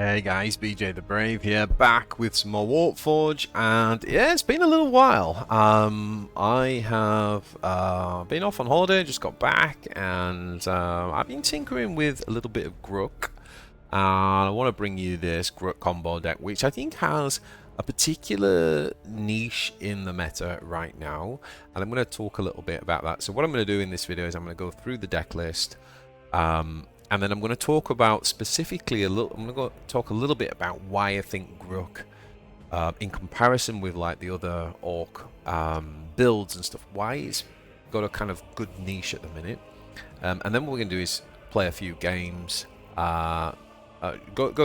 Hey guys, BJ the Brave here, back with some more Warpforge, and yeah, it's been a little while. I have been off on holiday, just got back, and I've been tinkering with a little bit of Grukk. And I want to bring you this Grukk combo deck, which I think has a particular niche in the meta right now, and I'm going to talk a little bit about that. So what I'm going to do in this video is I'm going to go through the deck list. And then I'm going to talk about specifically I'm going to go talk a little bit about why I think Grukk, in comparison with like the other Ork builds and stuff, why it's got a kind of good niche at the minute. And then what we're going to do is play a few games, go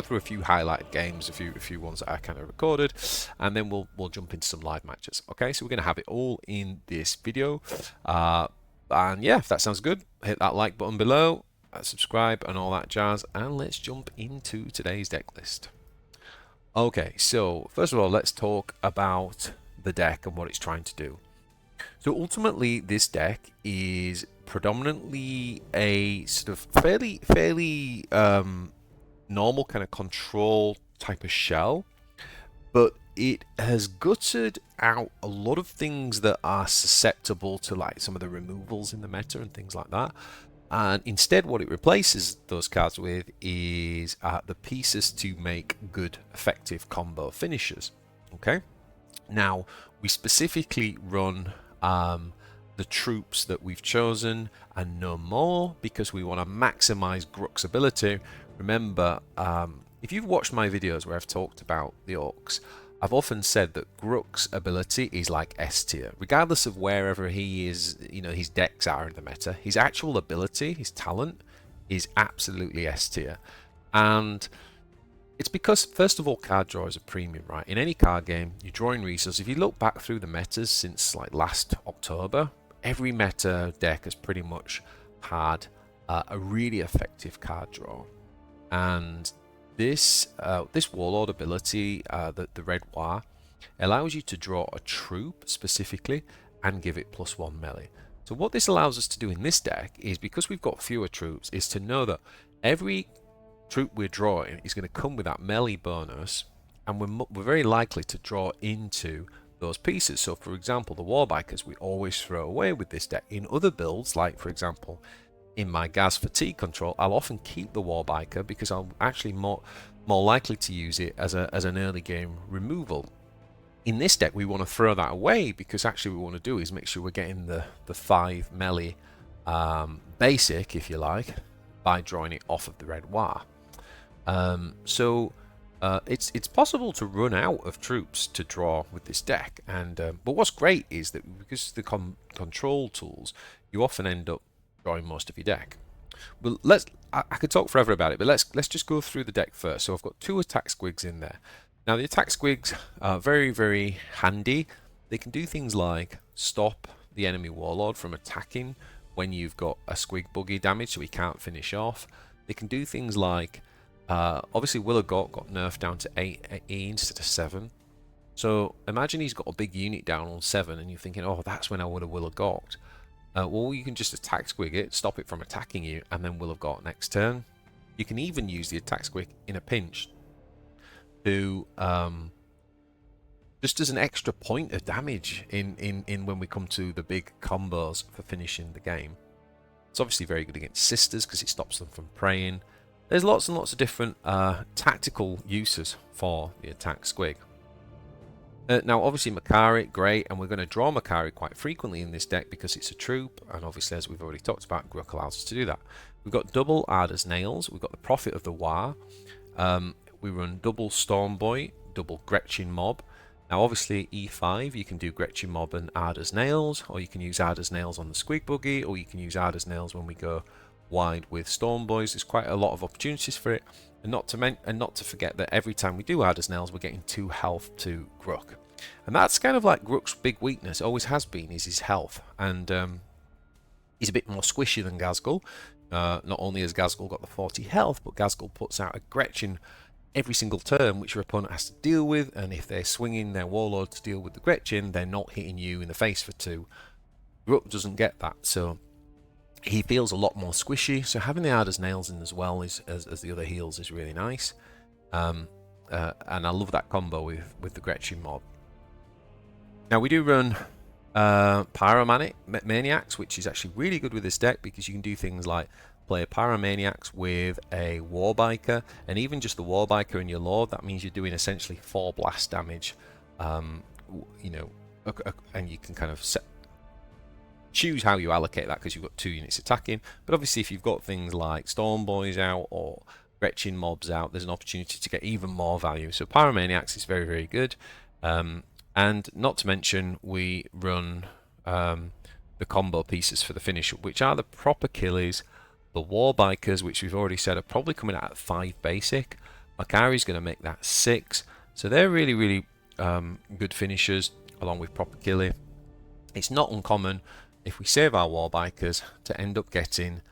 through a few highlighted games, a few ones that I kind of recorded, and then we'll jump into some live matches. Okay, so we're going to have it all in this video. And yeah, if that sounds good, hit that like button below. Subscribe and all that jazz, and let's jump into today's deck list. Okay, so first of all, let's talk about the deck and what it's trying to do. So ultimately, this deck is predominantly a sort of fairly normal kind of control type of shell, but it has gutted out a lot of things that are susceptible to like some of the removals in the meta and things like that. And instead what it replaces those cards with is the pieces to make good effective combo finishes. Okay, now we specifically run the troops that we've chosen and no more because we want to maximize Grukk's ability. Remember, if you've watched my videos where I've talked about the Orks, I've often said that Grukk's ability is like S tier. Regardless of wherever he is, you know, his decks are in the meta, his actual ability, his talent, is absolutely S tier. And it's because, first of all, card draw is a premium, right? In any card game, you're drawing resources. If you look back through the metas since like last October, every meta deck has pretty much had a really effective card draw. And this Warlord ability, the red Waaagh, allows you to draw a troop specifically and give it +1 melee. So what this allows us to do in this deck is, because we've got fewer troops, is to know that every troop we're drawing is going to come with that melee bonus, and we're very likely to draw into those pieces. So for example, the Warbikers we always throw away with this deck. In other builds, like for example in my gas fatigue control, I'll often keep the Warbiker because I'm actually more likely to use it as an early game removal. In this deck, we want to throw that away because actually what we want to do is make sure we're getting the 5 melee basic, if you like, by drawing it off of the red Waaagh. It's possible to run out of troops to draw with this deck, and but what's great is that because of the control tools, you often end up drawing most of your deck. Well, I could talk forever about it, but let's just go through the deck first. So I've got 2 Attack Squigs in there. Now the Attack Squigs are very handy. They can do things like stop the enemy Warlord from attacking when you've got a Squigbuggy damage, so he can't finish off. They can do things like obviously Will of Gork got nerfed down to 8 instead of 7. So imagine he's got a big unit down on 7, and you're thinking, oh, that's when I would have Will of Gorked. Well, you can just Attack Squig it, stop it from attacking you, and then Will of Gork next turn. You can even use the Attack Squig in a pinch to just as an extra point of damage in when we come to the big combos for finishing the game. It's obviously very good against sisters because it stops them from praying. There's lots and lots of different tactical uses for the Attack Squig. Now obviously Makari, great, and we're going to draw Makari quite frequently in this deck because it's a troop, and obviously, as we've already talked about, Grukk allows us to do that. We've got double Ada's Nails, we've got the Prophet of the Waaagh, we run double Stormboy, double Gretchin Mob. Now obviously E5 you can do Gretchin Mob and Ada's Nails, or you can use Ada's Nails on the Squigbuggy, or you can use Ada's Nails when we go wide with Stormboys. There's quite a lot of opportunities for it. And not to forget that every time we do Ada's Nails, we're getting 2 health to Grukk. And that's kind of like Grukk's big weakness, always has been, is his health. And he's a bit more squishy than Ghazghkull. Not only has Ghazghkull got the 40 health, but Ghazghkull puts out a Gretchin every single turn, which your opponent has to deal with. And if they're swinging their Warlord to deal with the Gretchin, they're not hitting you in the face for 2. Grukk doesn't get that, so he feels a lot more squishy. So having the Ada's Nails in as well as the other heals is really nice. And I love that combo with the Gretchin Mob. Now we do run Pyromaniaks, which is actually really good with this deck because you can do things like play Pyromaniaks with a Warbiker, and even just the Warbiker and your Lord, that means you're doing essentially 4 blast damage. You know, and you can kind of choose how you allocate that because you've got 2 units attacking. But obviously, if you've got things like Stormboys out or Gretchin Mobs out, there's an opportunity to get even more value. So Pyromaniaks is very, very good. And not to mention, we run the combo pieces for the finish, which are the Proper Killies, the Warbikers, which we've already said are probably coming out at 5 basic. Makari's going to make that 6. So they're really, really good finishers, along with Proper Killy. It's not uncommon if we save our Warbikers to end up getting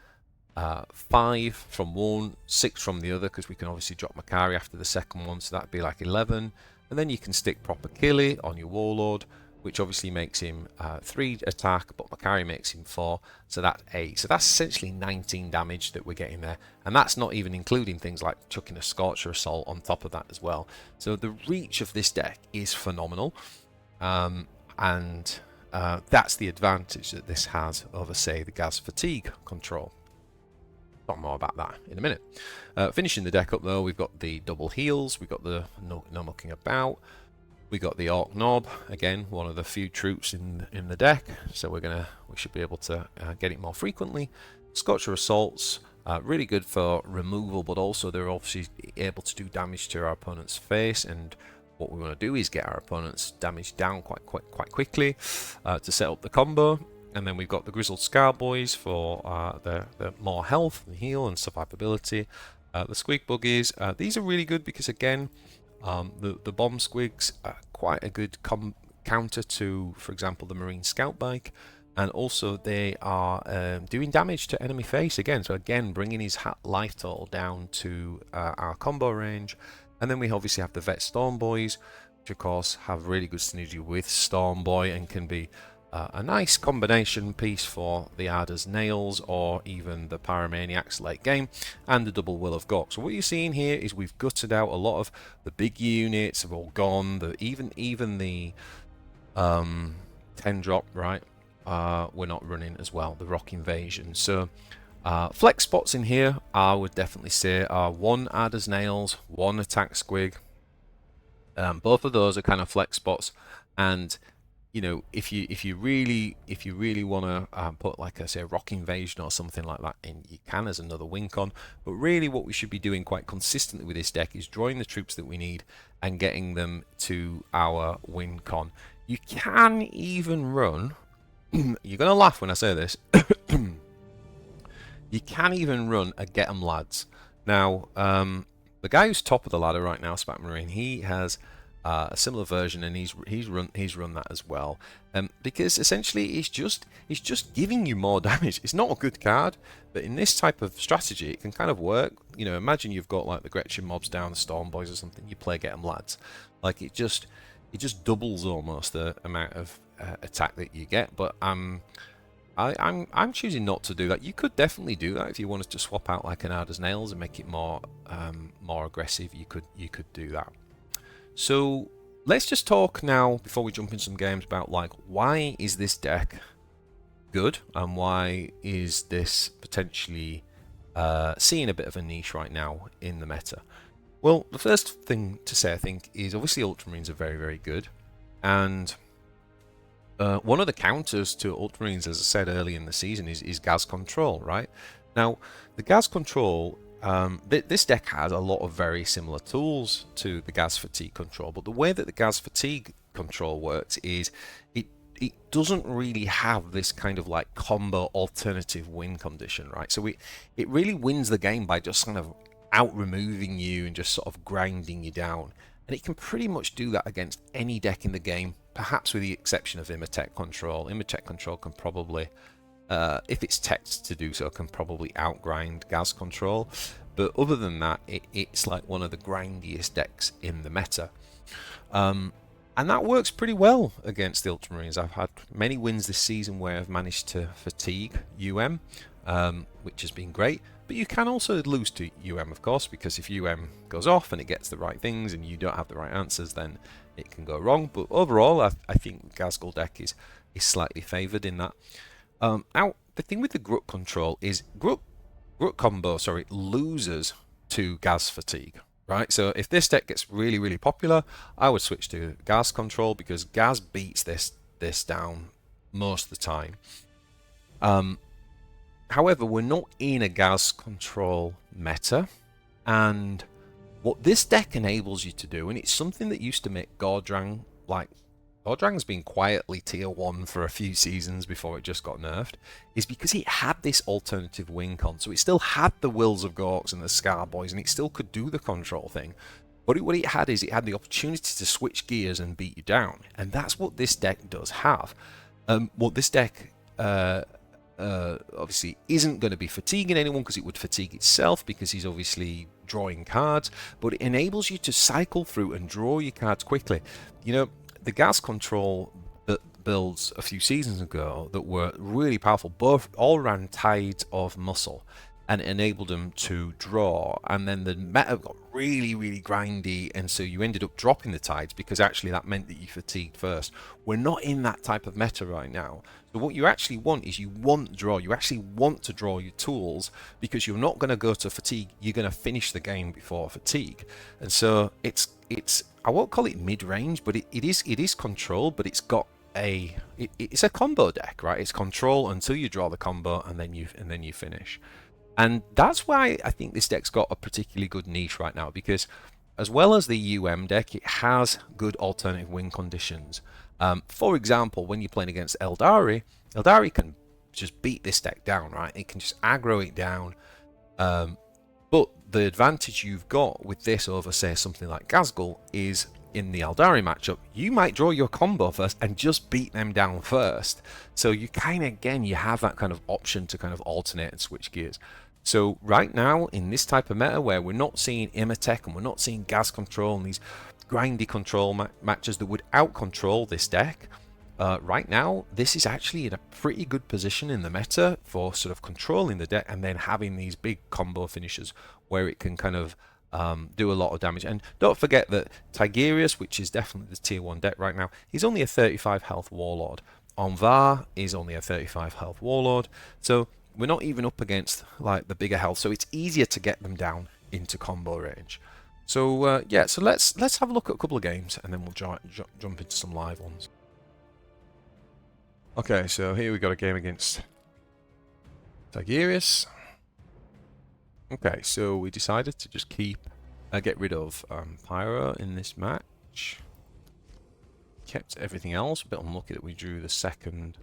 5 from one, 6 from the other, because we can obviously drop Makari after the second one, so that'd be like 11. And then you can stick Proper Killy on your Warlord, which obviously makes him 3 attack, but Makari makes him 4, so that's 8. So that's essentially 19 damage that we're getting there, and that's not even including things like chucking a Skorcha Assault on top of that as well. So the reach of this deck is phenomenal, and that's the advantage that this has over, say, the Gaz Fatigue control. Talk more about that in a minute. Finishing the deck up though, we've got the double heals, we've got the No Mukkin About, we got the Ork Nob, again one of the few troops in the deck, so we should be able to get it more frequently. Skorcha Assaults, really good for removal, but also they're obviously able to do damage to our opponent's face, and what we want to do is get our opponent's damage down quite quickly to set up the combo. And then we've got the Grizzled Skarboys for the more health and heal and survivability. The Squigbuggies, these are really good because, again, the bomb squigs are quite a good counter to, for example, the Marine Scout Bike. And also they are doing damage to enemy face again. So again, bringing his life total down to our combo range. And then we obviously have the Vet Stormboys, which of course have really good synergy with Stormboy and can be a nice combination piece for the Ada's Nails or even the Pyromaniaks late game, and the double Will of Gork. So what you're seeing here is we've gutted out a lot of the big units, have all gone. Even the 10 drop, right? We're not running as well, the Rock Invasion. So flex spots in here, I would definitely say, are 1 Ada's Nails, 1 Attack Squig. Both of those are kind of flex spots, and you know, if you really want to put, like I say, a Rock Invasion or something like that in, you can as another win con. But really what we should be doing quite consistently with this deck is drawing the troops that we need and getting them to our win con. You can even run, you're going to laugh when I say this, you can even run a Get 'em Lads. Now, the guy who's top of the ladder right now, Spat Marine, he has a similar version, and he's run that as well, because essentially it's just giving you more damage. It's not a good card, but in this type of strategy it can kind of work. You know, imagine you've got like the Gretchin Mobs down, the Stormboys or something, you play Get 'em Lads, like it just doubles almost the amount of attack that you get. But I'm choosing not to do that. You could definitely do that if you wanted to swap out like an Ada's Nails and make it more aggressive. You could do that. So let's just talk now, before we jump in some games, about like why is this deck good and why is this potentially seeing a bit of a niche right now in the meta. Well, the first thing to say, I think, is obviously Ultramarines are very, very good, and one of the counters to Ultramarines, as I said early in the season, is Gaz Control, right? Now, the Gaz Control, this deck has a lot of very similar tools to the Gaz Fatigue control, but the way that the Gaz Fatigue control works is it doesn't really have this kind of like combo alternative win condition, right? So it really wins the game by just kind of out removing you and just sort of grinding you down, and it can pretty much do that against any deck in the game, perhaps with the exception of Imhotep Control. Imhotep Control can probably, if it's teched to do so, can probably outgrind Gaz Control. But other than that, it's like one of the grindiest decks in the meta. And that works pretty well against the Ultramarines. I've had many wins this season where I've managed to fatigue UM, which has been great. But you can also lose to UM, of course, because if UM goes off and it gets the right things and you don't have the right answers, then it can go wrong. But overall, I think Ghazghkull deck is slightly favoured in that. Now, the thing with the Grukk control is Grukk combo, loses to Gaz fatigue. Right, so if this deck gets really, really popular, I would switch to Gaz control because Gaz beats this down most of the time. However, we're not in a Gaz control meta, and what this deck enables you to do, and it's something that used to make Gordrang, like, Gordrang's been quietly tier 1 for a few seasons before it just got nerfed, is because it had this alternative win con. So it still had the Wills of Gorks and the Skarboys, and it still could do the control thing. But what it had is it had the opportunity to switch gears and beat you down. And that's what this deck does have. What this deck obviously isn't going to be fatiguing anyone because it would fatigue itself because he's obviously drawing cards. But it enables you to cycle through and draw your cards quickly. You know, the Gaz control builds a few seasons ago that were really powerful, both all ran tides of muscle and it enabled them to draw, and then the meta got really, really grindy, and so you ended up dropping the tides because actually that meant that you fatigued first. We're not in that type of meta right now. So what you actually want is you want draw. You actually want to draw your tools because you're not going to go to fatigue. You're going to finish the game before fatigue. And so it's I won't call it mid-range, but it is controlled, but it's got it's a combo deck, right? It's control until you draw the combo and then you finish. And that's why I think this deck's got a particularly good niche right now, because as well as the UM deck, it has good alternative win conditions. For example, when you're playing against Aeldari can just beat this deck down, right? It can just aggro it down. But the advantage you've got with this over, say, something like Ghazghkull is in the Aeldari matchup, you might draw your combo first and just beat them down first. So you kind of, again, you have that kind of option to kind of alternate and switch gears. So right now, in this type of meta where we're not seeing Imatech and we're not seeing Gaz control and these grindy control matches that would out-control this deck, right now, this is actually in a pretty good position in the meta for sort of controlling the deck and then having these big combo finishes where it can kind of do a lot of damage. And don't forget that Tigerius, which is definitely the tier 1 deck right now, he's only a 35 health Warlord. Aun'Va is only a 35 health Warlord. So we're not even up against like the bigger health, so it's easier to get them down into combo range. So yeah, so let's have a look at a couple of games and then we'll jump into some live ones. Okay, so here we got a game against Tigerius. Okay, so we decided to just get rid of Pyro in this match. Kept everything else. A bit unlucky that we drew the second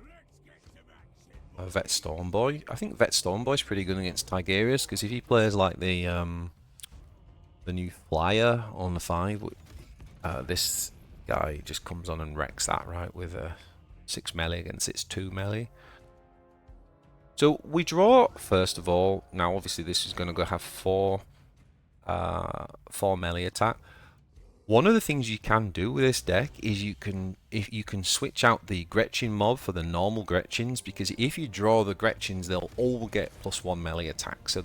Vet Stormboy. I think Vet Stormboy's pretty good against Tigerius because if he plays like the new flyer on the 5, this guy just comes on and wrecks that, right, with a 6 melee against its 2 melee. So we draw first of all. Now obviously this is going to have 4 melee attack. One of the things you can do with this deck is you can switch out the Gretchin Mob for the normal Gretchins, because if you draw the Gretchins, they'll all get +1 melee attack, so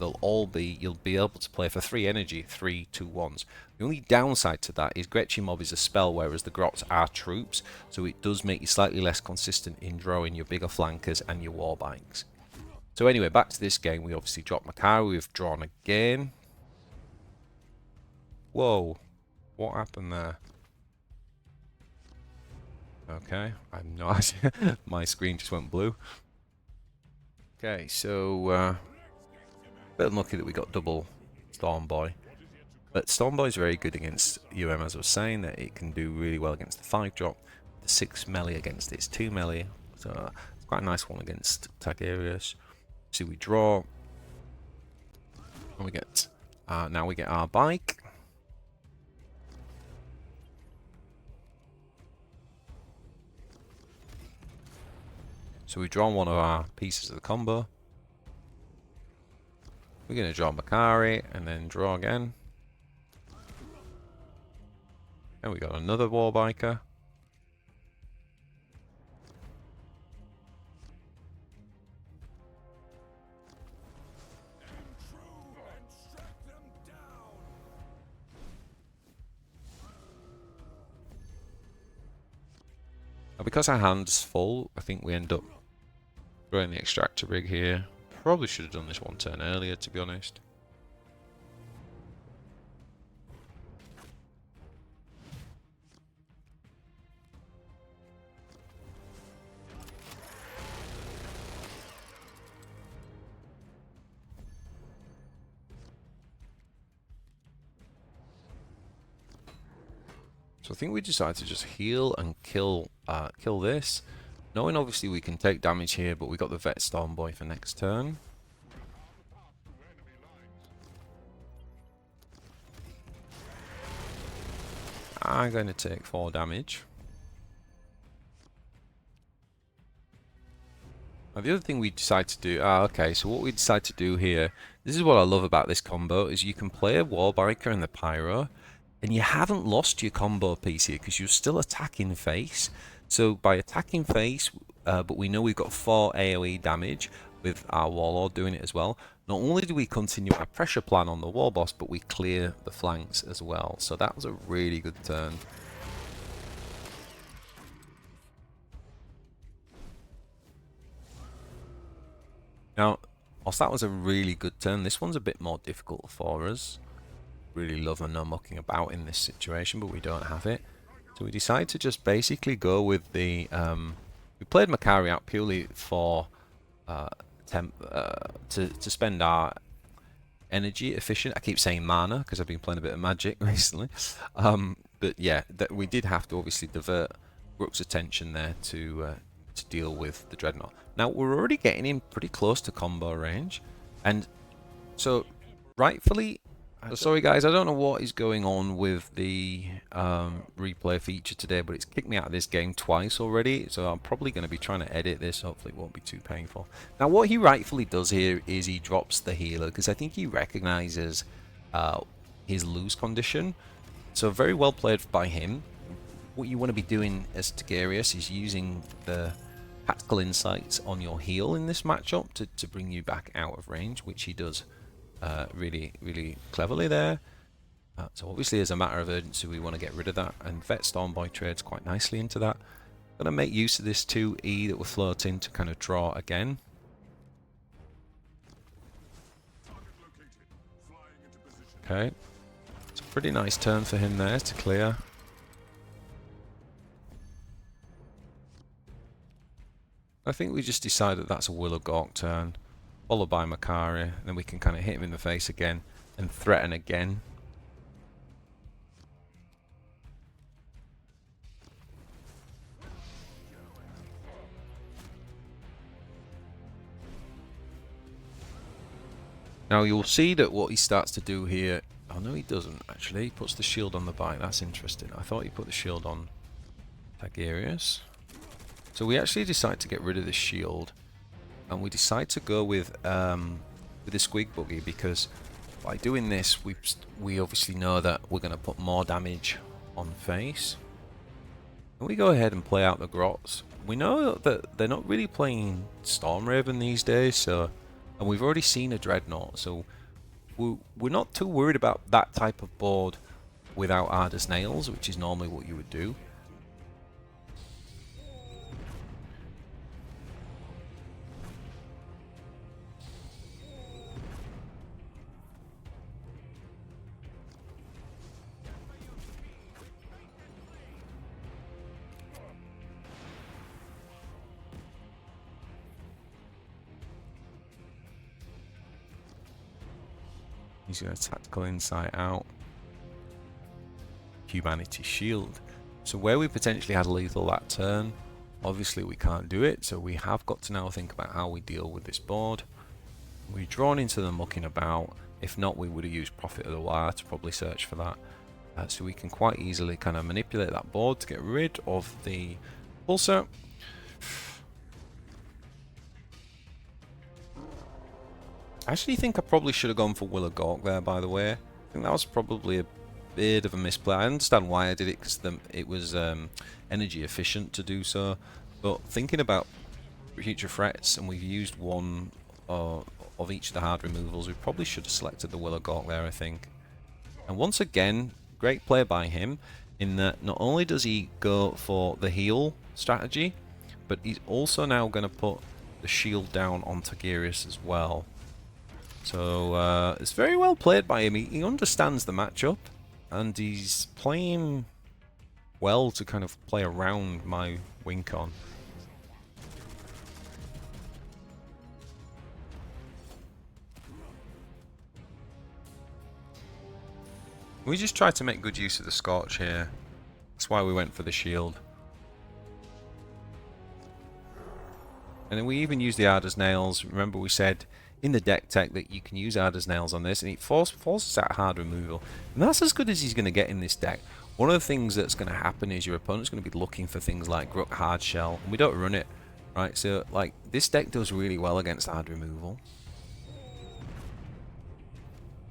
you'll be able to play for 3 energy, 3 2/1s. The only downside to that is Gretchin Mob is a spell, whereas the Grots are troops, so it does make you slightly less consistent in drawing your bigger flankers and your Warbikes. So anyway, back to this game. We obviously dropped Makari. We've drawn again. Whoa. What happened there? Okay, I have no idea. My screen just went blue. Okay, so bit unlucky that we got double Stormboy. But Stormboy is very good against UM, as I was saying, that it can do really well against the 5-drop, the 6 melee against its 2 melee. So it's quite a nice one against Tigerius. So we draw. And we get now we get our bike. So we draw one of our pieces of the combo. We're going to draw Makari and then draw again. And we got another Warbiker. Because our hand's full, I think we end up throwing the extractor rig here. Probably should have done this one turn earlier, to be honest. So I think we decided to just heal and kill this. Knowing obviously we can take damage here, but we got the Vet Stormboy for next turn. I'm going to take 4 damage. Now the other thing we decide to do, okay, so what we decide to do here, this is what I love about this combo, is you can play a Warbiker and the Pyro, and you haven't lost your combo piece here, because you're still attacking face. So by attacking face, but we know we've got 4 AoE damage with our Warlord doing it as well. Not only do we continue our pressure plan on the war boss, but we clear the flanks as well. So that was a really good turn. Now, whilst that was a really good turn, this one's a bit more difficult for us. Really love a No Mukkin About in this situation, but we don't have it. So we decide to just basically go with the... we played Makari out purely for... to spend our energy efficient. I keep saying mana because I've been playing a bit of Magic recently. But yeah, we did have to obviously divert Grukk's attention there to deal with the Dreadnought. Now we're already getting in pretty close to combo range, and so rightfully. Sorry guys, I don't know what is going on with the replay feature today, but it's kicked me out of this game twice already, so I'm probably going to be trying to edit this. Hopefully it won't be too painful. Now what he rightfully does here is he drops the healer, because I think he recognizes his lose condition. So very well played by him. What you want to be doing as Tigurius is using the tactical insights on your heal in this matchup to bring you back out of range, which he does really cleverly there. So obviously as a matter of urgency we want to get rid of that, and Vet Stormboy trades quite nicely into that. Going to make use of this 2E that we're floating to kind of draw again. Okay, it's a pretty nice turn for him there to clear. I think we just decided that's a Will of Gork turn, followed by Makari, and then we can kind of hit him in the face again and threaten again. Now you'll see that what he starts to do here, oh no he doesn't actually, he puts the shield on the bike. That's interesting. I thought he put the shield on Tigurius. So we actually decide to get rid of the shield, and we decide to go with the Squigbuggy, because by doing this we obviously know that we're going to put more damage on face. And we go ahead and play out the Grots. We know that they're not really playing Stormraven these days, so, and we've already seen a Dreadnought, so we're not too worried about that type of board without Ardous Nails, which is normally what you would do. He's going to tactical insight out. Humanity shield. So where we potentially had lethal that turn, obviously we can't do it, so we have got to now think about how we deal with this board. We're drawn into the Mukkin About. If not, we would have used Prophet of the Waaagh to probably search for that. So we can quite easily kind of manipulate that board to get rid of the pulsar. I actually think I probably should have gone for Will of Gork there, by the way. I think that was probably a bit of a misplay. I understand why I did it, because it was energy efficient to do so. But thinking about future threats, and we've used one of each of the hard removals, we probably should have selected the Will of Gork there, I think. And once again, great play by him. in that not only does he go for the heal strategy, but he's also now going to put the shield down on Tigurius as well. So it's very well played by him. He understands the matchup, and he's playing well to kind of play around my Wincon. We just tried to make good use of the Scorch here. That's why we went for the shield. And then we even used the Arder's Nails. Remember we said in the deck tech that you can use Arder's Nails on this, and it forces out hard removal. And that's as good as he's going to get in this deck. One of the things that's going to happen is your opponent's going to be looking for things like Grukk Hard Shell, and we don't run it, right? So like this deck does really well against hard removal.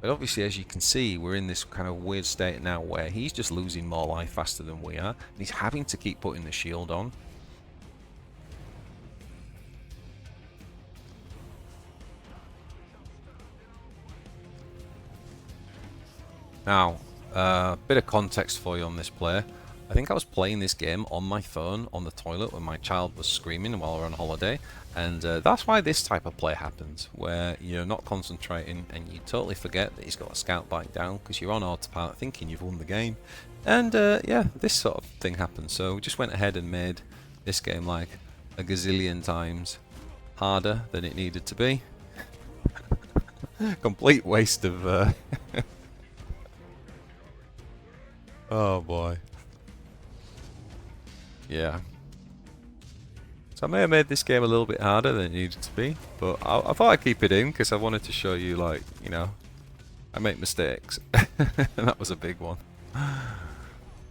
But obviously, as you can see, we're in this kind of weird state now where he's just losing more life faster than we are, and he's having to keep putting the shield on. Now, bit of context for you on this play. I think I was playing this game on my phone on the toilet when my child was screaming while we were on holiday, and that's why this type of play happens, where you're not concentrating and you totally forget that he's got a scout bike down because you're on autopilot thinking you've won the game. And yeah, this sort of thing happens. So we just went ahead and made this game like a gazillion times harder than it needed to be. Complete waste of... Oh boy. Yeah. So I may have made this game a little bit harder than it needed to be, but I thought I'd keep it in because I wanted to show you, like, you know, I make mistakes. And that was a big one.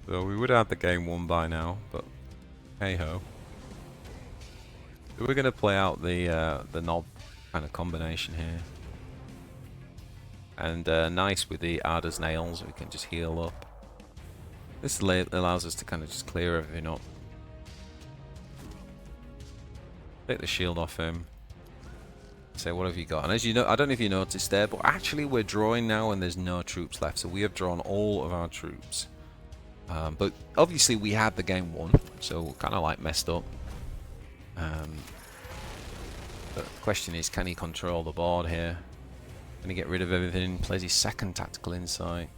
So we would have the game won by now, but hey ho. So we're going to play out the knob kind of combination here. And nice with the Arder's Nails, we can just heal up. This allows us to kind of just clear everything up. Take the shield off him. Say, what have you got? And as you know, I don't know if you noticed there, but actually we're drawing now and there's no troops left. So we have drawn all of our troops. But obviously we had the game won, so kind of like messed up. But the question is, can he control the board here? Can he get rid of everything? Plays his second tactical insight.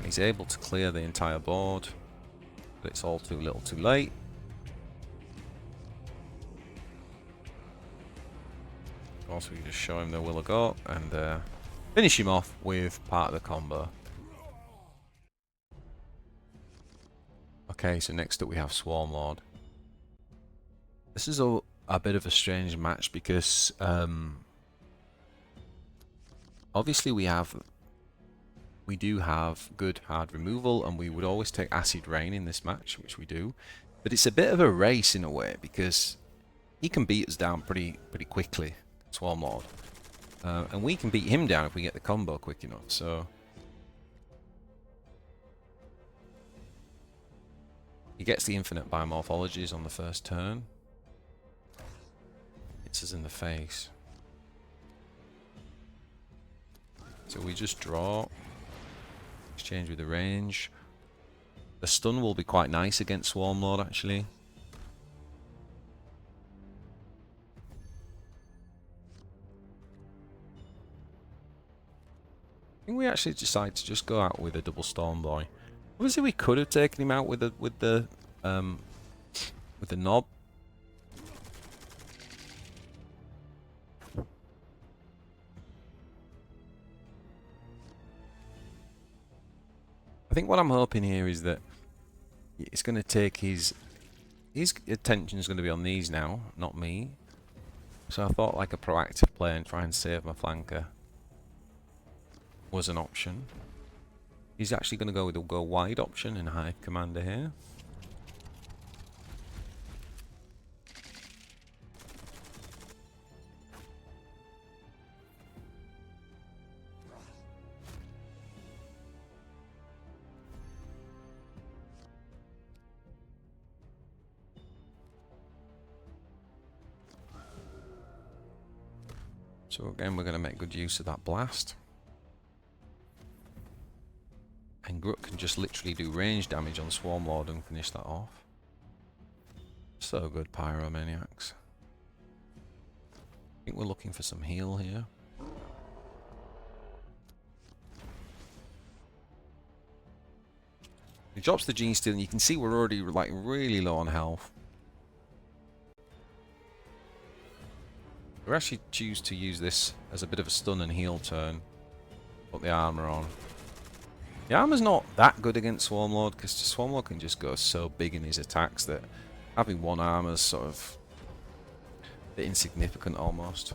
He's able to clear the entire board, but it's all too little too late. Also, we just show him the Will of Gork and finish him off with part of the combo. Okay, so next up we have Swarmlord. This is a bit of a strange match because obviously we do have good hard removal, and we would always take Acid Rain in this match, which we do. But it's a bit of a race in a way, because he can beat us down pretty quickly, Swarmlord. And we can beat him down if we get the combo quick enough, so... He gets the infinite biomorphologies on the first turn. Hits us in the face. So we just draw. Exchange with the range. The stun will be quite nice against Swarmlord, actually. I think we actually decide to just go out with a double Stormboy. Obviously, we could have taken him out with the knob. I think what I'm hoping here is that it's going to take his attention is going to be on these now, not me. So I thought like a proactive play and try and save my flanker was an option. He's actually going to go with the go wide option in High Commander here. So again, we're going to make good use of that blast. Grukk can just literally do range damage on Swarmlord and finish that off. So good, Pyromaniaks. I think we're looking for some heal here. He drops the Gene Steal and you can see we're already like really low on health. We actually choose to use this as a bit of a stun and heal turn. Put the armor on. The armor's not that good against Swarmlord because Swarmlord can just go so big in his attacks that having one armor's sort of a bit insignificant almost.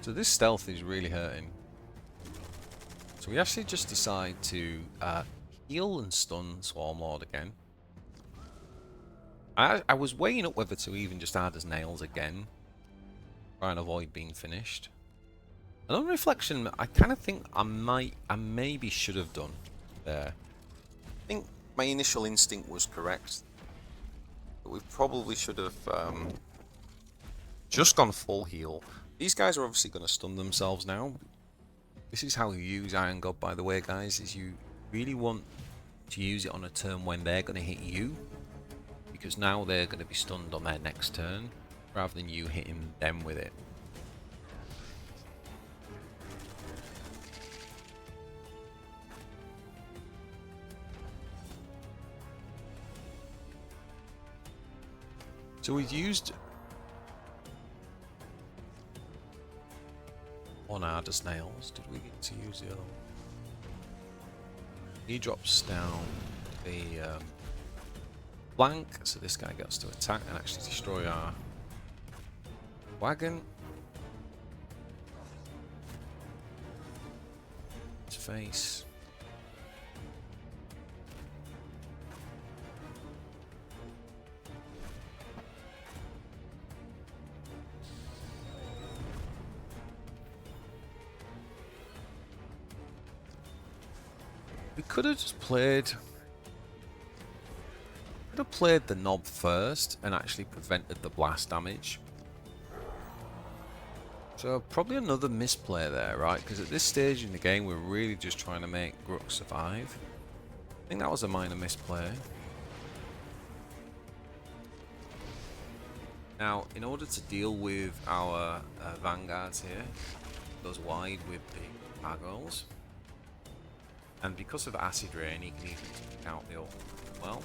So this stealth is really hurting. So we actually just decide to heal and stun Swarmlord again. I was weighing up whether to even just add as nails again. Try and avoid being finished. And on reflection, I kind of think I maybe should have done there. I think my initial instinct was correct. But we probably should have just gone full heal. These guys are obviously going to stun themselves now. This is how you use Irongob, by the way, guys, is you really want to use it on a turn when they're going to hit you. Because now they're going to be stunned on their next turn, rather than you hitting them with it. So we've used one Arda Snails. Did we get to use the other one? He drops down the flank, so this guy gets to attack and actually destroy our wagon. His face. We could have just played the Nob first and actually prevented the blast damage. So probably another misplay there, right? Because at this stage in the game we're really just trying to make Grukk survive. I think that was a minor misplay. Now, in order to deal with our vanguards here, goes wide with the gargoyles. And because of Acid Rain, he can even take out the ult as well.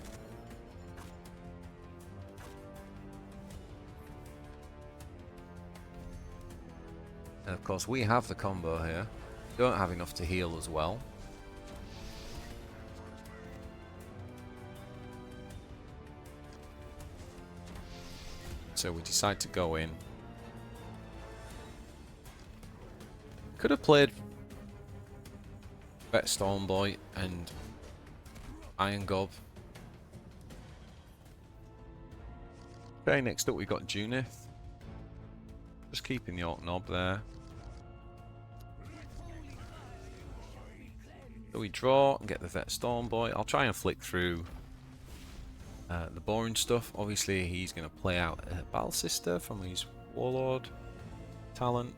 And of course, we have the combo here. Don't have enough to heal as well. So we decide to go in. Could have played Veteran Stormboy and Irongob. Okay, next up we've got Junith. Just keeping the Ork Nob there. So we draw and get the Veteran Stormboy. I'll try and flick through the boring stuff. Obviously he's going to play out a Battle Sister from his Warlord talent.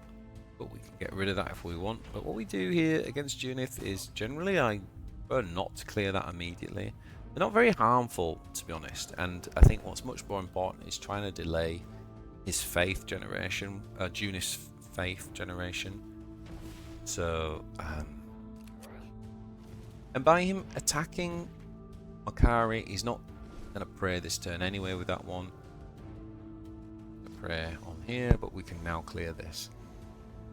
But we can get rid of that if we want. But what we do here against Junith is generally I prefer not to clear that immediately. They're not very harmful, to be honest. And I think what's much more important is trying to delay his faith generation, Junith's faith generation. So, and by him attacking Makari, he's not going to pray this turn anyway with that one. Pray on here, but we can now clear this.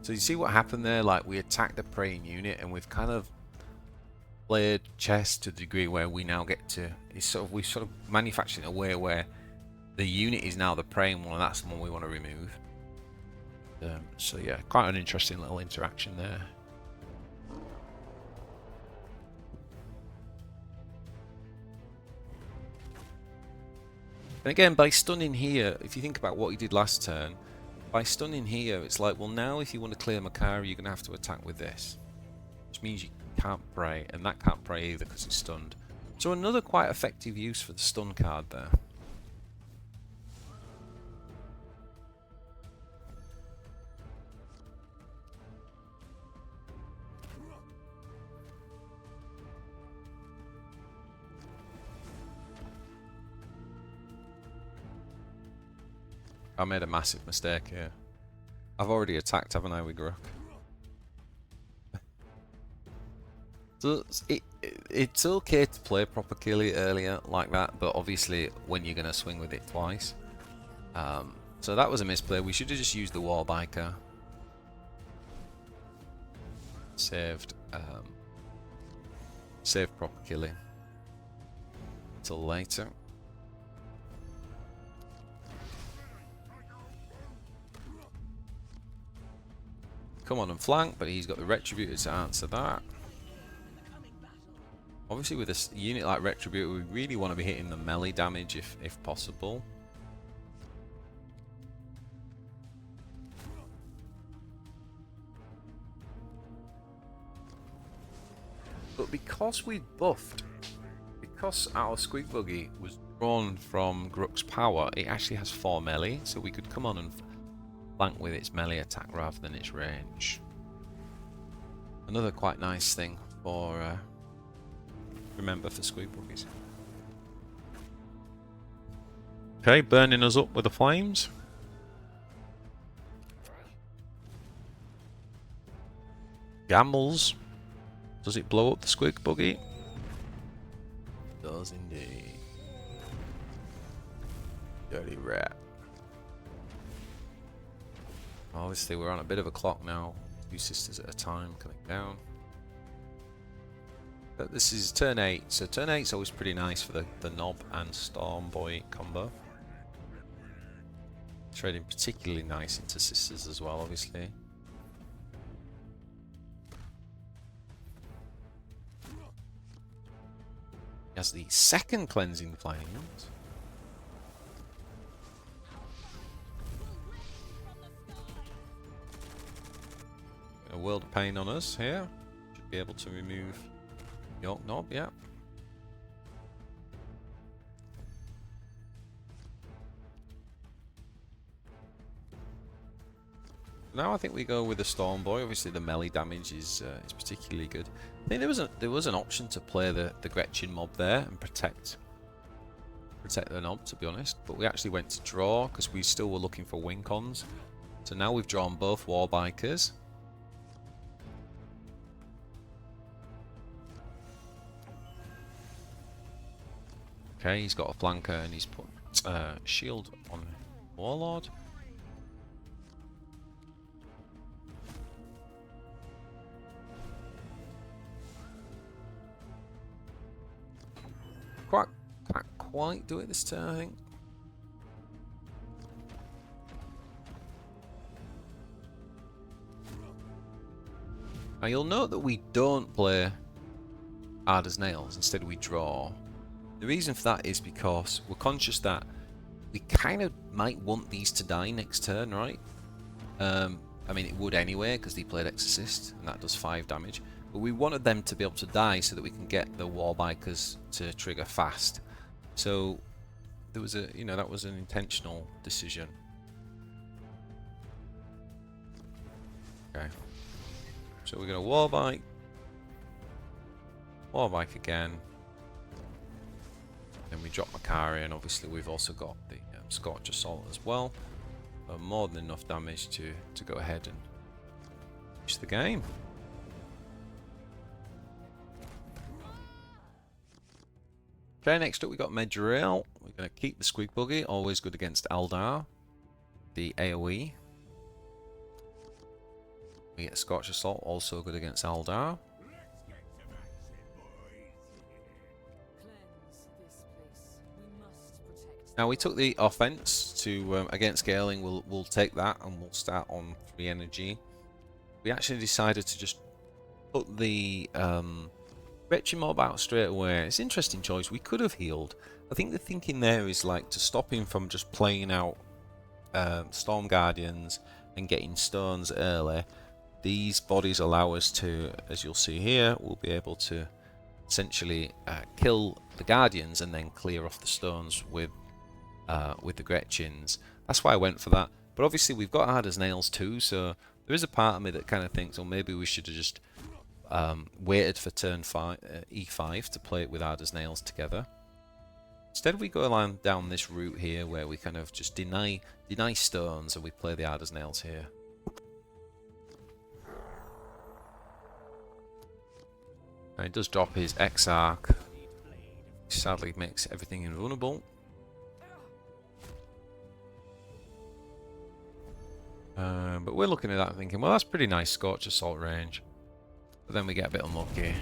So you see what happened there? Like we attacked the praying unit, and we've kind of played chess to the degree where we now get to. We sort of manufactured in a way where the unit is now the praying one, and that's the one we want to remove. So yeah, quite an interesting little interaction there. And again, by stunning here, if you think about what he did last turn. By stunning here, it's like, well, now if you want to clear Makari, you're going to have to attack with this. Which means can't pray, and that can't pray either because it's stunned. So another quite effective use for the stun card there. I made a massive mistake here. I've already attacked, haven't I, with Grukk? So it's okay to play Proper Killy earlier like that, but obviously when you're going to swing with it twice. So that was a misplay. We should have just used the Warbiker. Saved Proper Killy until later. Come on and flank, but he's got the Retributor to answer that. Obviously with a unit like Retributor, we really want to be hitting the melee damage if possible. But because we buffed, because our Squigbuggy was drawn from Grukk's power, it actually has 4 melee, so we could come on and flank with its melee attack rather than its range. Another quite nice thing for remember for Squigbuggies. Okay, burning us up with the flames. Gambles. Does it blow up the Squigbuggy? It does indeed. Dirty rat. Obviously we're on a bit of a clock now. 2 sisters at a time coming down. But this is turn 8, so turn 8 is always pretty nice for the Nob and Stormboy combo. Trading particularly nice into sisters as well, obviously. He has the second cleansing flames. A world of pain on us here. Should be able to remove the Ork Nob, yeah. Now I think we go with the Stormboy. Obviously the melee damage is particularly good. I think there was an option to play the Gretchin Mob there and protect the Nob, to be honest. But we actually went to draw because we still were looking for win cons. So now we've drawn both Warbikers. Okay, he's got a flanker and he's put shield on Warlord. Can't quite do it this turn, I think. Now you'll note that we don't play hard as nails, instead we draw. The reason for that is because we're conscious that we kind of might want these to die next turn, right? I mean, it would anyway, because they played Exorcist, and that does 5 damage. But we wanted them to be able to die so that we can get the Warbikers to trigger fast. So there was a, that was an intentional decision. Okay. So we're going to Warbike again. Then we drop Makari, and obviously we've also got the Skorcha Assault as well. More than enough damage to go ahead and finish the game. Okay, next up we got Medrail. We're going to keep the Squigbuggy, always good against Aeldari, the AoE. We get Skorcha Assault, also good against Aeldari. Now we took the offense to against Ghaelyn. We'll take that and we'll start on 3 energy. We actually decided to just put the Gretchin Mob out straight away. It's an interesting choice. We could have healed. I think the thinking there is like to stop him from just playing out Storm Guardians and getting stones early. these bodies allow us to, as you'll see here, we'll be able to essentially kill the guardians and then clear off the stones with the Gretchins. That's why I went for that. But obviously we've got hard as nails too, so there is a part of me that kind of thinks, well, maybe we should have just waited for turn E5 to play it with hard as nails together. Instead we go down this route here where we kind of just deny stones and we play the hard as nails here. Now he does drop his Exarch, which sadly makes everything invulnerable. But we're looking at that and thinking, well, that's pretty nice Skorcha Assault range. But then we get a bit unlucky.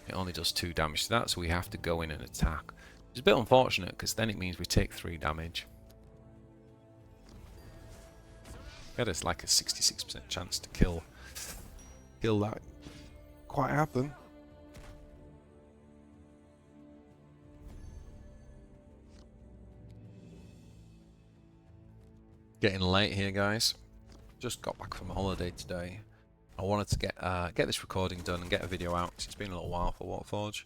It only does 2 damage to that, so we have to go in and attack. It's a bit unfortunate, because then it means we take 3 damage. Get us like a 66% chance to kill that. Quite happen. Getting late here, guys. Just got back from a holiday today. I wanted to get this recording done and get a video out. It's been a little while for Warpforge.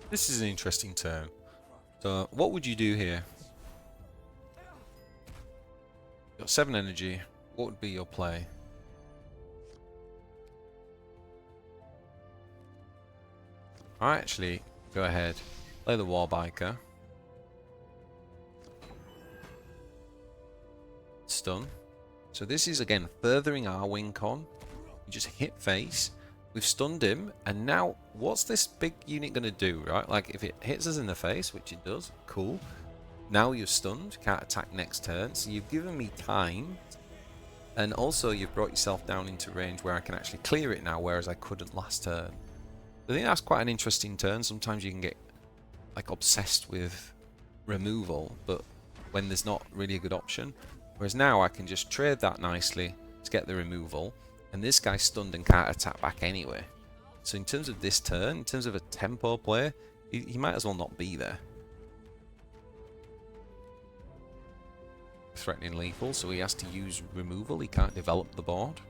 This is an interesting turn. So, what would you do here? You've got 7 energy. What would be your play? I actually go ahead, play the Warbiker. Stun. So this is again furthering our win con. You just hit face. We've stunned him, and now what's this big unit going to do, right? Like if it hits us in the face, which it does, cool. Now you're stunned, can't attack next turn. So you've given me time, and also you've brought yourself down into range where I can actually clear it now, whereas I couldn't last turn. I think that's quite an interesting turn. Sometimes you can get like obsessed with removal, but when there's not really a good option. Whereas now I can just trade that nicely to get the removal, and this guy's stunned and can't attack back anyway. So in terms of this turn, in terms of a tempo play, he might as well not be there. Threatening lethal, so he has to use removal. He can't develop the board.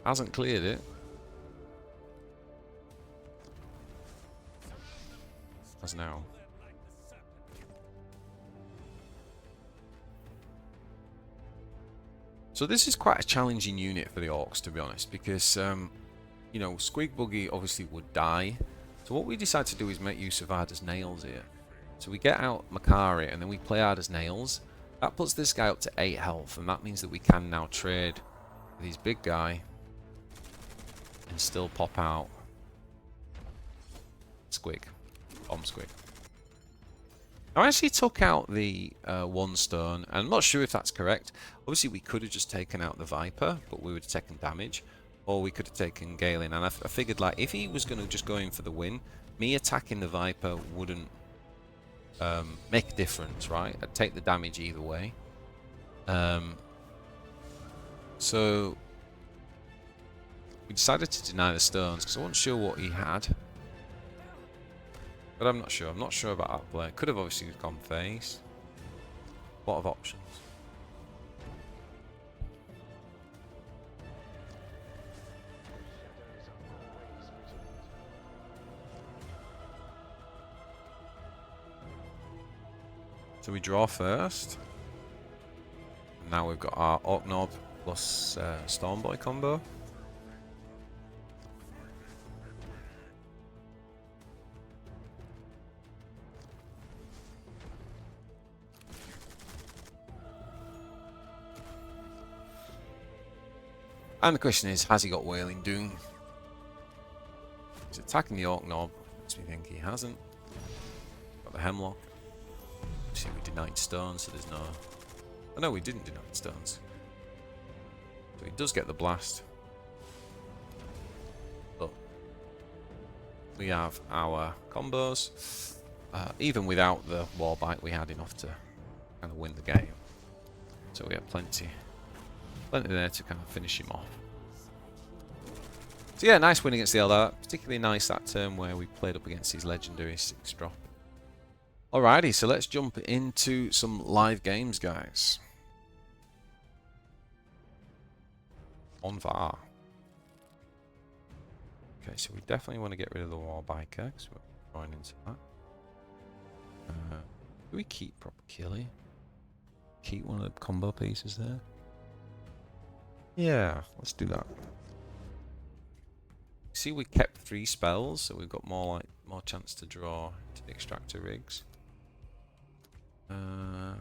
Hasn't cleared it. As now. So this is quite a challenging unit for the Orks, to be honest, because you know, Squigbuggy obviously would die. So what we decide to do is make use of hard as nails here. So we get out Makari and then we play hard as nails. That puts this guy up to 8 health, and that means that we can now trade with his big guy and still pop out Squig, Bomb Squig. I actually took out the 1 stone, and I'm not sure if that's correct. Obviously we could have just taken out the Viper, but we would have taken damage, or we could have taken Ghaelyn, and I figured like if he was going to just go in for the win, me attacking the Viper wouldn't make a difference, right? I'd take the damage either way. So we decided to deny the stones because I wasn't sure what he had. But I'm not sure. I'm not sure about that play. Could have obviously gone face. A lot of options. So we draw first. And now we've got our Ork Nob plus Stormboy combo. And the question is, has he got Wailing Doom? He's attacking the Ork Nob. Makes me think he hasn't. Got the Hemlock. See, we denied stones, so there's no... Oh no, we didn't deny stones. So he does get the blast. But we have our combos. Even without the Warbite, we had enough to kind of win the game. So we have plenty there to kind of finish him off. So yeah, nice win against the Eldari. Particularly nice that turn where we played up against his legendary 6-drop. Alrighty, so let's jump into some live games, guys. Aun'Va. Okay, so we definitely want to get rid of the Warbiker, because we're going into that. Do we keep Proper Killy? Keep one of the combo pieces there? Yeah, let's do that. See, we kept 3 spells, so we've got more chance to draw to the extractor rigs. I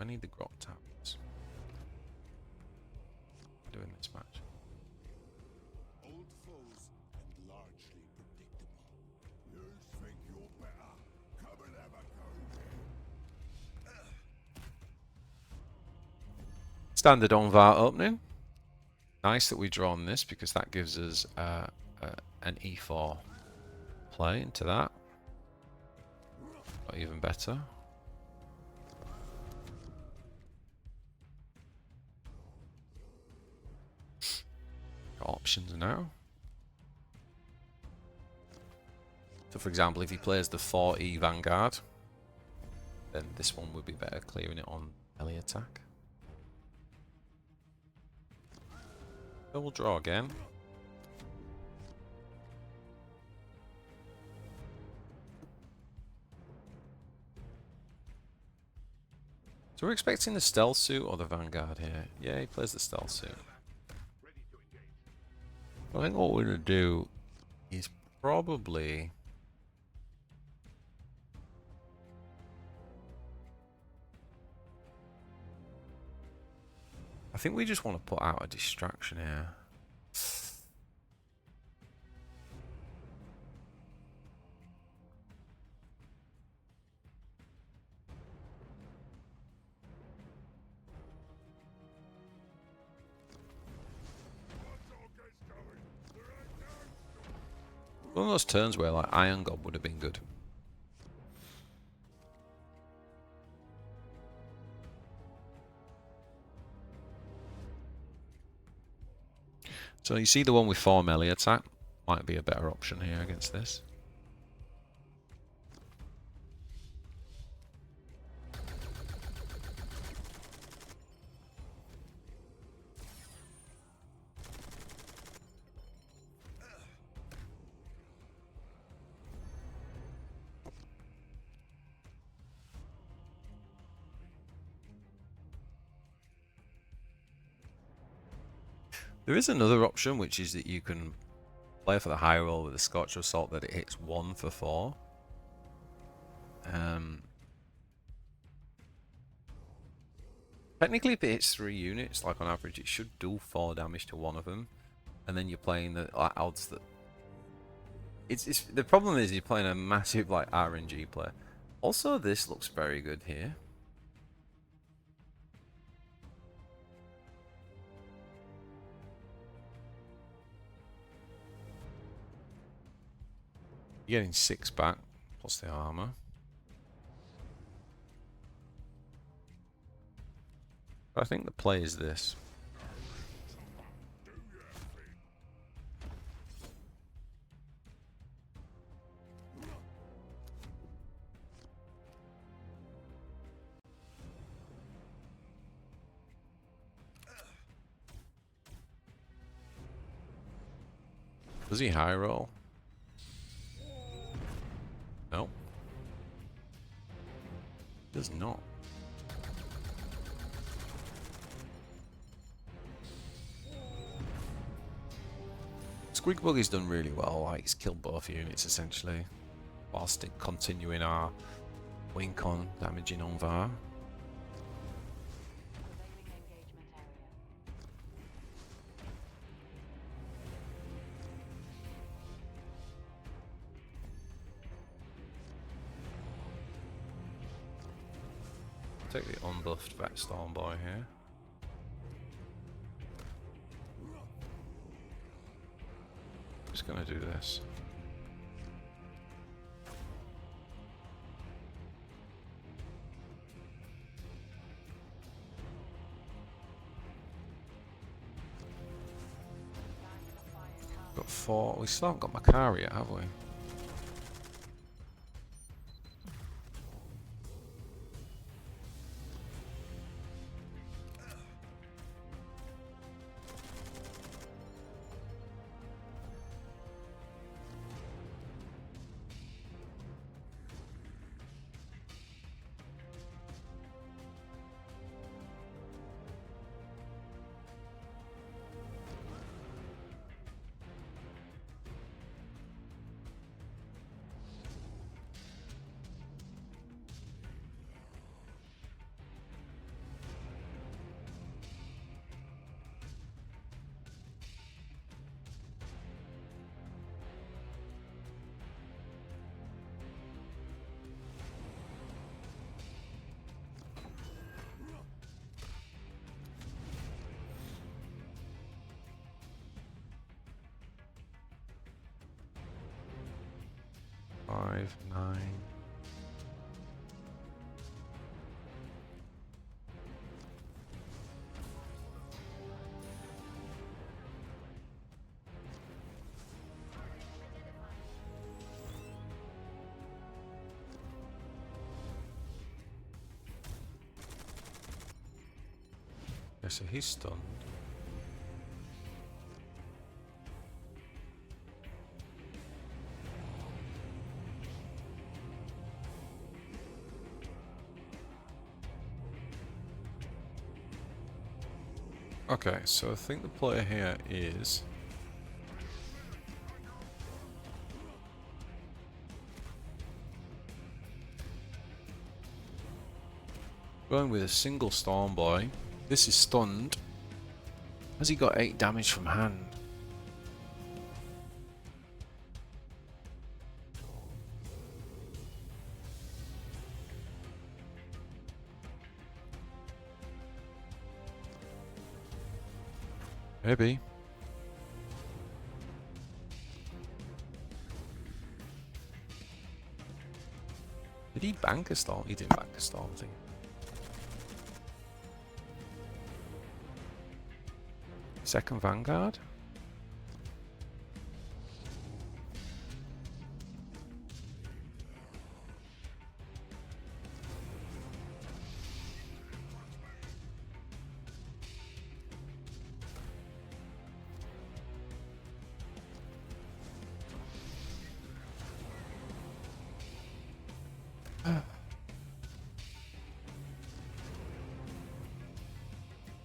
need the Grot taps. Doing this match. Old foes and largely predictable. You think you're better? Come and have a go. Standard Aun'Va opening. Nice that we've drawn this because that gives us an E4 play into that. Not even better. Got options now. So for example, if he plays the 4E Vanguard, then this one would be better clearing it on melee attack. So we'll draw again. So we're expecting the stealth suit or the Vanguard here. Yeah, he plays the stealth suit. I think what we're going to do is probably... I think we just want to put out a distraction here. One of those turns where like Irongob would have been good. So you see the one with 4 melee attack might be a better option here against this. There is another option, which is that you can play for the high roll with the Skorcha Assault that it hits 1 for 4. Technically, if it hits 3 units, like on average, it should do 4 damage to one of them. And then you're playing the odds that... the problem is you're playing a massive like RNG play. Also, this looks very good here. You're getting 6 back, plus the armor. I think the play is this. Does he high roll? No. Does not. Squigbuggy's done really well, like he's killed both units essentially, whilst continuing our wink on damaging Aun'Va. Take the unbuffed Veteran Stormboy here. Just gonna do this. Got 4. We still haven't got Makari yet, have we? Five, 9. Yeah, so he's stunned. Okay, so I think the play here is going with a single Stormboy. This is stunned. Has he got 8 damage from hand? Maybe. Did he bank a storm? He didn't bank a storm thing. Second Vanguard?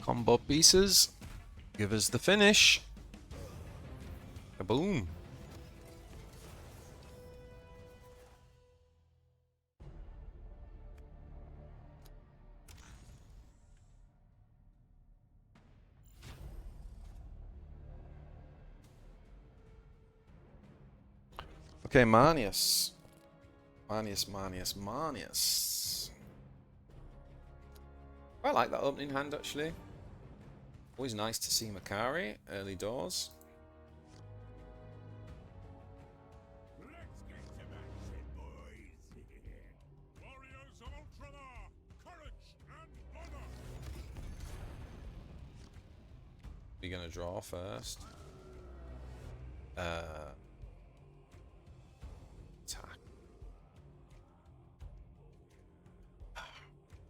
Combo pieces. Give us the finish. Kaboom. Okay, Manius. Manius. I like that opening hand, actually. Always nice to see Makari early doors. Let's get some action, boys. Warriors of ultramar, courage and honor. We're gonna draw first. Attack.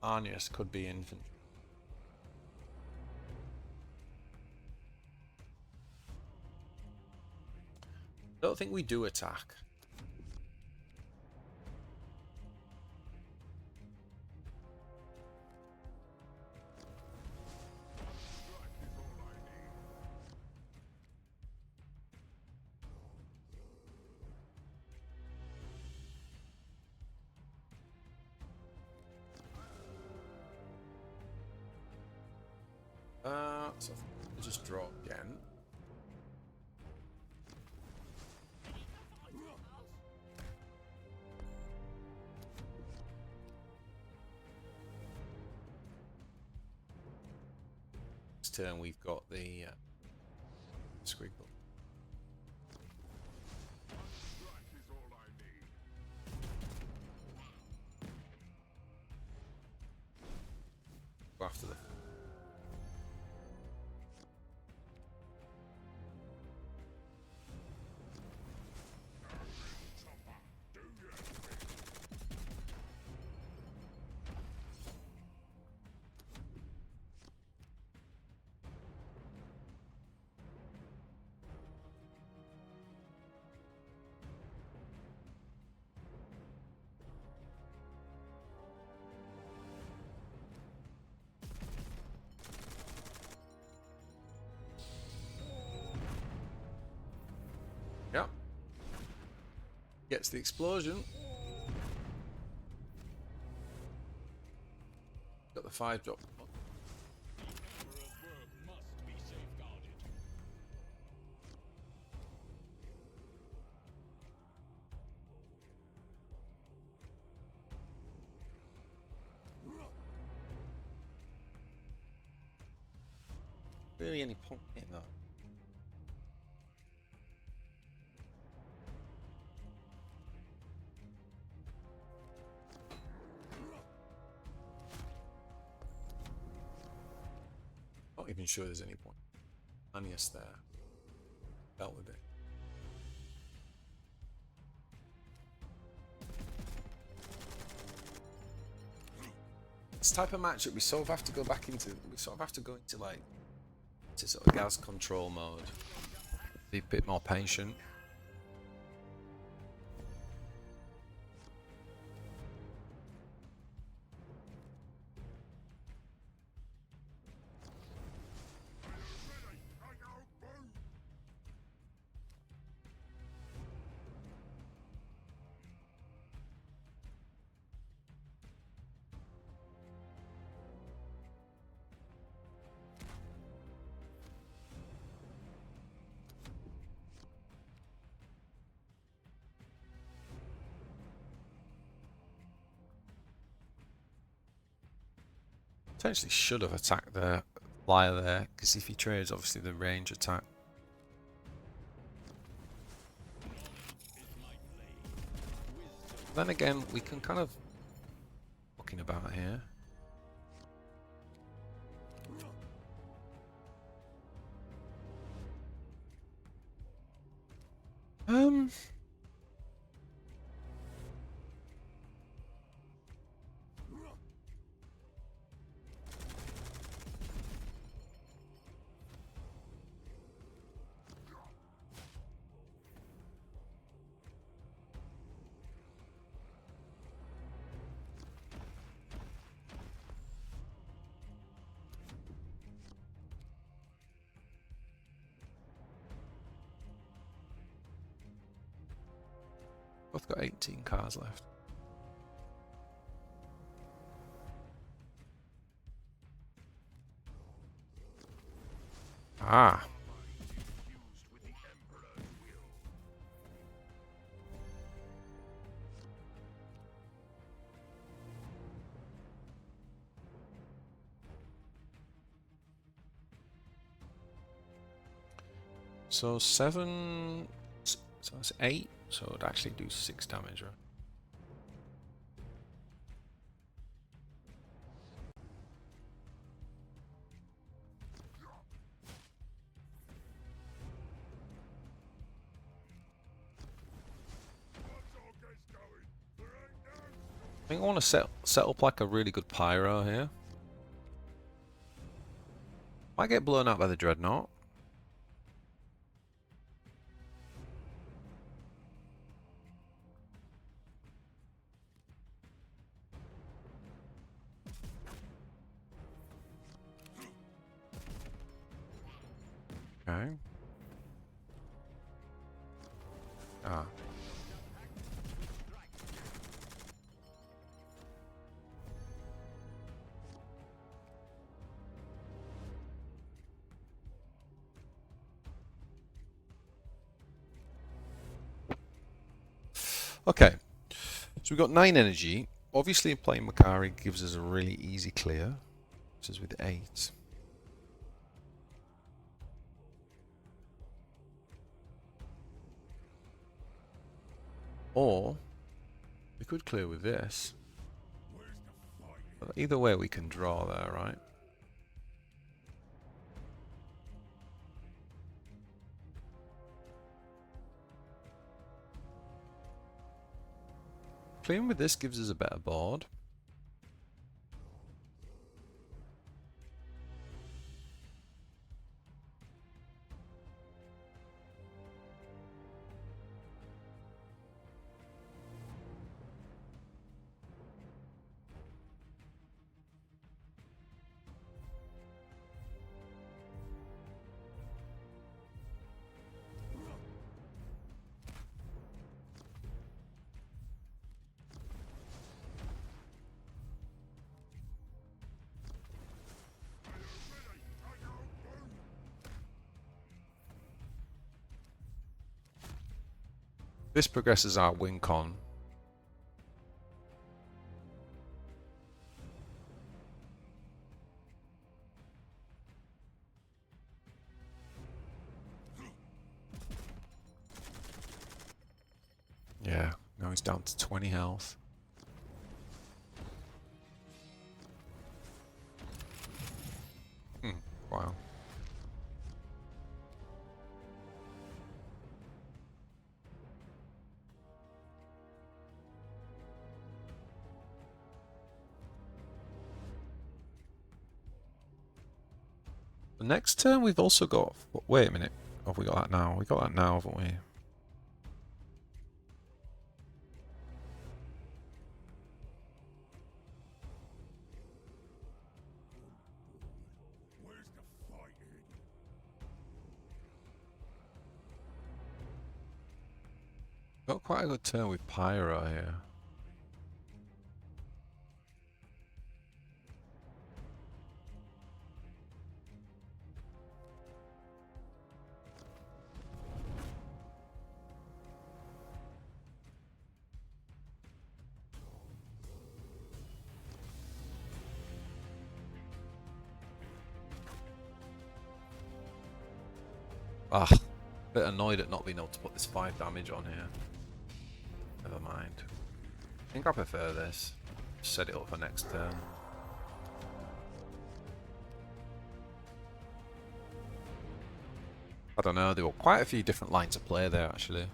Arnius could be infantry. Don't think we do attack. So we'll just draw again. This turn we've got the Squig. Go after the Gets the explosion. Got the 5-drop. Emperor's work must be safeguarded. Really any point in that? Not even sure there's any point. Anius there. Dealt with it. This type of matchup we sort of have to go back into. We sort of have to go into like to sort of gas control mode. Be a bit more patient. Potentially should have attacked the flyer there, because if he trades, obviously the range attack. Then again, we can kind of looking about here. Both got 18 cars left. Ah. So 7, so that's 8, so it'd actually do 6 damage, right? I think I want to set up like a really good pyro here. Might get blown out by the dreadnought. Okay. Ah. Okay, so we've got 9 energy. Obviously playing Makari gives us a really easy clear. This is with 8. Or we could clear with this. But either way we can draw there, right? Clearing with this gives us a better board. This progresses our win con. Yeah, now he's down to 20 health. Wow. The next turn we've also got... Wait a minute. Have we got that now? We got that now, haven't we? Got quite a good turn with Pyro here. Ah, bit annoyed at not being able to put this 5 damage on here. Never mind. I think I prefer this. Set it up for next turn. I don't know, there were quite a few different lines of play there actually.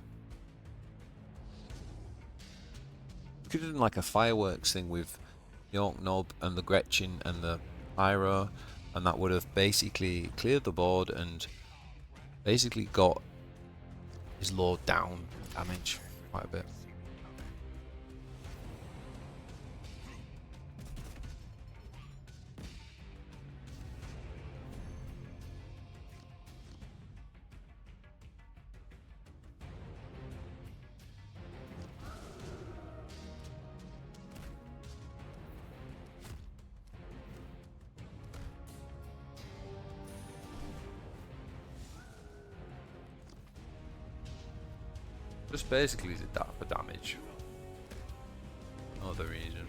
We could have done like a fireworks thing with the Ork Nob and the Gretchin and the Pyro, and that would have basically cleared the board and basically got his Lord down damage quite a bit. Just basically did that for damage. No other reason.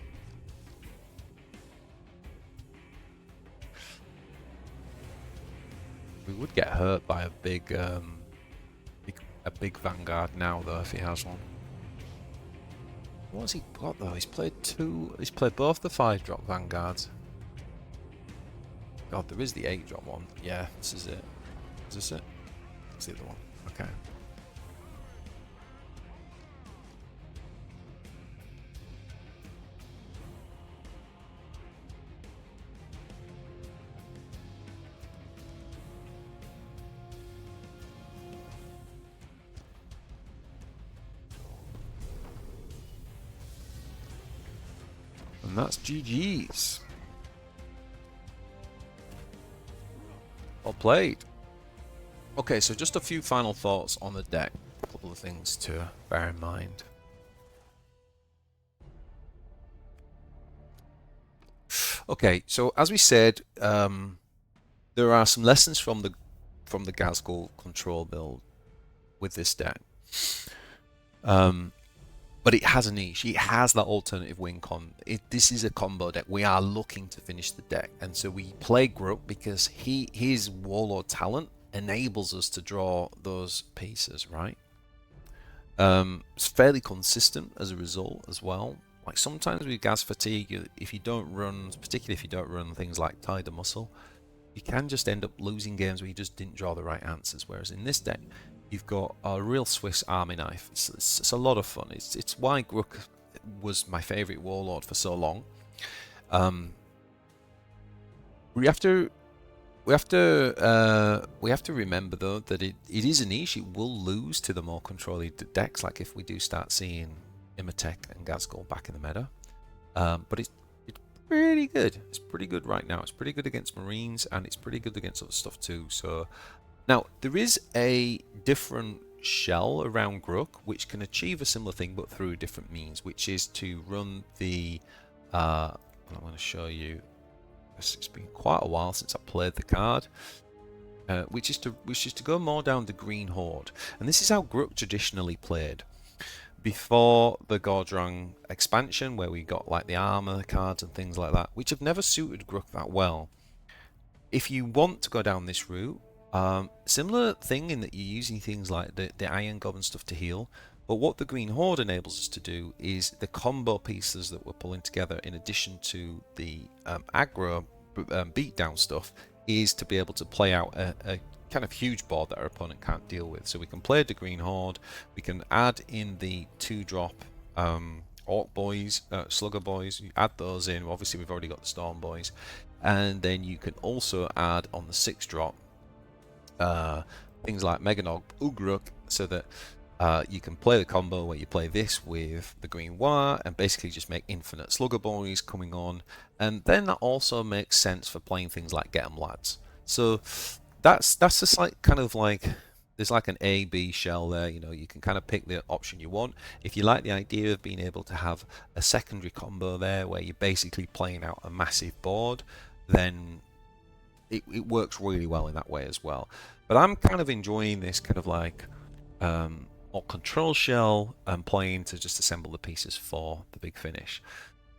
We would get hurt by a big vanguard now though if he has one. What's he got though? He's played both the 5-drop vanguards. God, there is the 8-drop one. Yeah, this is it. Is this it? It's the other one. Okay. And that's GG's. Well played. Okay, so just a few final thoughts on the deck. A couple of things to bear in mind. Okay, so as we said, there are some lessons from the Ghazghkull control build with this deck. But it has a niche. It has that alternative win con. This is a combo deck. We are looking to finish the deck, and so we play Grukk because his Warlord talent enables us to draw those pieces, right? It's fairly consistent as a result as well. Like sometimes with Gas Fatigue, if you don't run, particularly if you don't run things like Tide of Muscle, you can just end up losing games where you just didn't draw the right answers. Whereas in this deck, you've got a real Swiss Army knife. It's a lot of fun. It's why Grukk was my favourite Warlord for so long. We have to remember though that it is a niche. It will lose to the more controlling decks, like if we do start seeing Imhotep and Ghazghkull back in the meta. But it's pretty good. It's pretty good right now. It's pretty good against Marines, and it's pretty good against other stuff too. So. Now, there is a different shell around Grukk which can achieve a similar thing but through different means, which is to run the... I'm going to show you, it's been quite a while since I played the card, which is to go more down the Green Horde. And this is how Grukk traditionally played. before the Gordrung expansion, where we got like the armor cards and things like that, which have never suited Grukk that well. If you want to go down this route, similar thing in that you're using things like the Irongob and stuff to heal, but what the Green Horde enables us to do is the combo pieces that we're pulling together, in addition to the aggro beatdown stuff, is to be able to play out a kind of huge board that our opponent can't deal with. So we can play the Green Horde, we can add in the 2-drop Ork boys, Slugger boys, you add those in. Obviously we've already got the Storm boys, and then you can also add on the 6-drop things like Meganog, Grukk, so that you can play the combo where you play this with the Green Waaagh and basically just make infinite Slugger boys coming on, and then that also makes sense for playing things like Get 'em Lads. So that's just like kind of like there's like an A-B shell there. You know, you can kind of pick the option you want. If you like the idea of being able to have a secondary combo there where you're basically playing out a massive board, then it works really well in that way as well. But I'm kind of enjoying this kind of like Ork control shell and playing to just assemble the pieces for the big finish.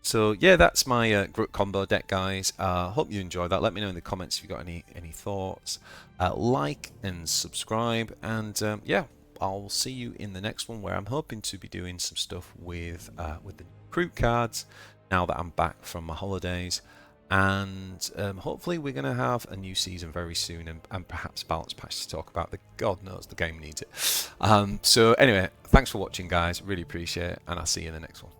So yeah, that's my Grukk combo deck, guys. Hope you enjoyed that. Let me know in the comments if you got any thoughts. Like and subscribe, and yeah, I'll see you in the next one, where I'm hoping to be doing some stuff with the recruit cards now that I'm back from my holidays, and hopefully we're going to have a new season very soon, and perhaps balance patch to talk about. God knows the game needs it. So anyway, thanks for watching, guys. Really appreciate it, and I'll see you in the next one.